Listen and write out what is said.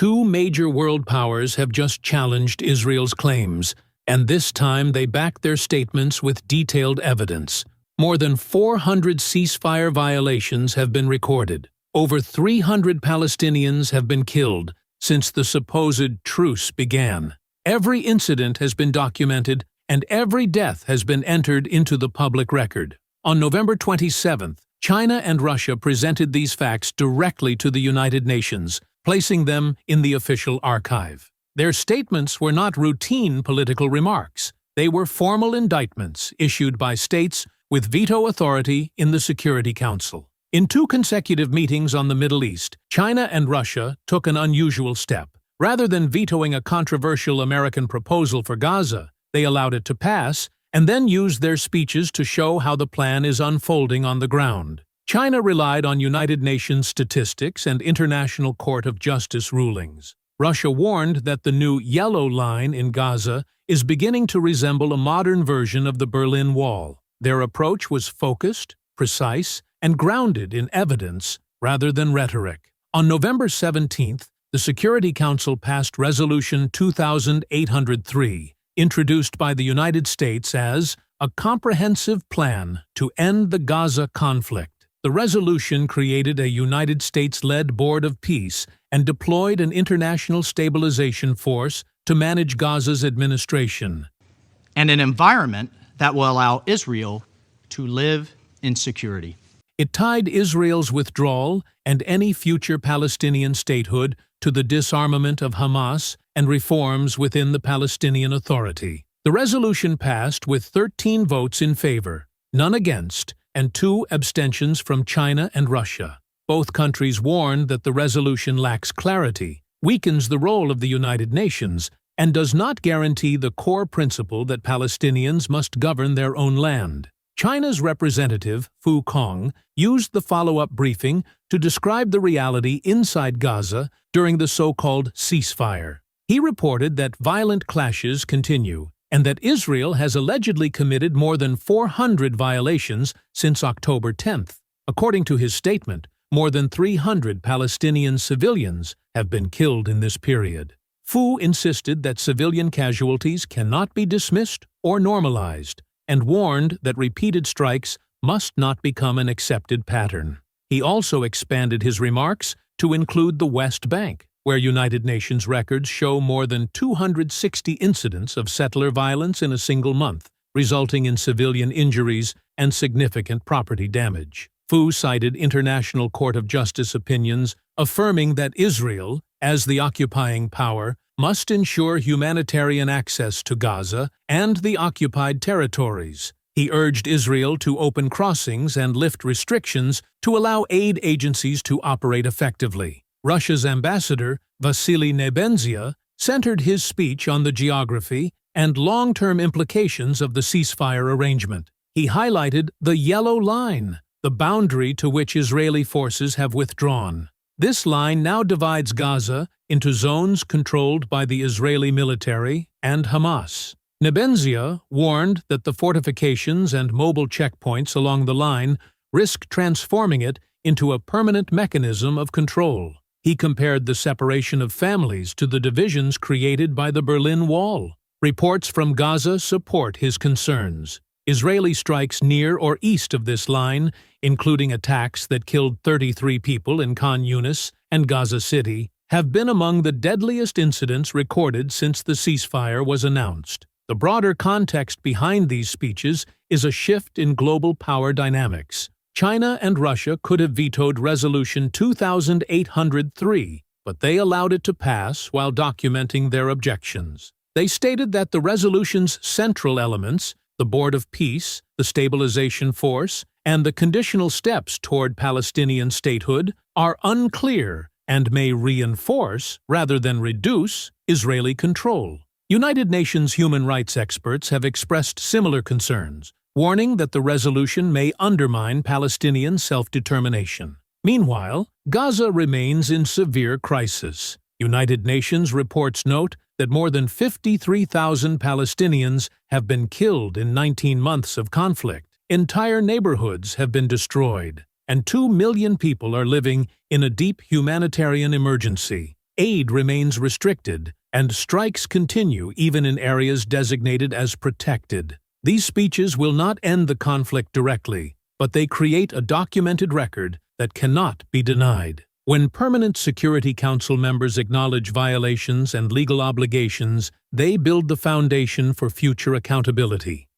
Two major world powers have just challenged Israel's claims, and this time they back their statements with detailed evidence. More than 400 ceasefire violations have been recorded. Over 300 Palestinians have been killed since the supposed truce began. Every incident has been documented, and every death has been entered into the public record. On November 27th, China and Russia presented these facts directly to the United Nations, placing them in the official archive. Their statements were not routine political remarks. They were formal indictments issued by states with veto authority in the Security Council. In two consecutive meetings on the Middle East, China and Russia took an unusual step. Rather than vetoing a controversial American proposal for Gaza, they allowed it to pass and then used their speeches to show how the plan is unfolding on the ground. China relied on United Nations statistics and International Court of Justice rulings. Russia warned that the new yellow line in Gaza is beginning to resemble a modern version of the Berlin Wall. Their approach was focused, precise, and grounded in evidence rather than rhetoric. On November 17th, the Security Council passed Resolution 2803, introduced by the United States as a comprehensive plan to end the Gaza conflict. The resolution created a United States-led Board of Peace and deployed an international stabilization force to manage Gaza's administration. And an environment that will allow Israel to live in security. It tied Israel's withdrawal and any future Palestinian statehood to the disarmament of Hamas and reforms within the Palestinian Authority. The resolution passed with 13 votes in favor, none against, and 2 abstentions from China and Russia. Both countries warned that the resolution lacks clarity, weakens the role of the United Nations, and does not guarantee the core principle that Palestinians must govern their own land. China's representative, Fu Kong, used the follow-up briefing to describe the reality inside Gaza during the so-called ceasefire. He reported that violent clashes continue, and that Israel has allegedly committed more than 400 violations since October 10th. According to his statement, more than 300 Palestinian civilians have been killed in this period. Fu insisted that civilian casualties cannot be dismissed or normalized, and warned that repeated strikes must not become an accepted pattern. He also expanded his remarks to include the West Bank, where United Nations records show more than 260 incidents of settler violence in a single month, resulting in civilian injuries and significant property damage. Fu cited International Court of Justice opinions affirming that Israel, as the occupying power, must ensure humanitarian access to Gaza and the occupied territories. He urged Israel to open crossings and lift restrictions to allow aid agencies to operate effectively. Russia's ambassador, Vasily Nebenzia, centered his speech on the geography and long-term implications of the ceasefire arrangement. He highlighted the yellow line, the boundary to which Israeli forces have withdrawn. This line now divides Gaza into zones controlled by the Israeli military and Hamas. Nebenzia warned that the fortifications and mobile checkpoints along the line risk transforming it into a permanent mechanism of control. He compared the separation of families to the divisions created by the Berlin Wall. Reports from Gaza support his concerns. Israeli strikes near or east of this line, including attacks that killed 33 people in Khan Yunis and Gaza City, have been among the deadliest incidents recorded since the ceasefire was announced. The broader context behind these speeches is a shift in global power dynamics. China and Russia could have vetoed Resolution 2803, but they allowed it to pass while documenting their objections. They stated that the resolution's central elements, the Board of Peace, the Stabilization Force, and the conditional steps toward Palestinian statehood, are unclear and may reinforce, rather than reduce, Israeli control. United Nations human rights experts have expressed similar concerns, warning that the resolution may undermine Palestinian self-determination. Meanwhile, Gaza remains in severe crisis. United Nations reports note that more than 53,000 Palestinians have been killed in 19 months of conflict. Entire neighborhoods have been destroyed, and 2 million people are living in a deep humanitarian emergency. aid remains restricted, and strikes continue even in areas designated as protected. These speeches will not end the conflict directly, but they create a documented record that cannot be denied. When Permanent Security Council members acknowledge violations and legal obligations, they build the foundation for future accountability.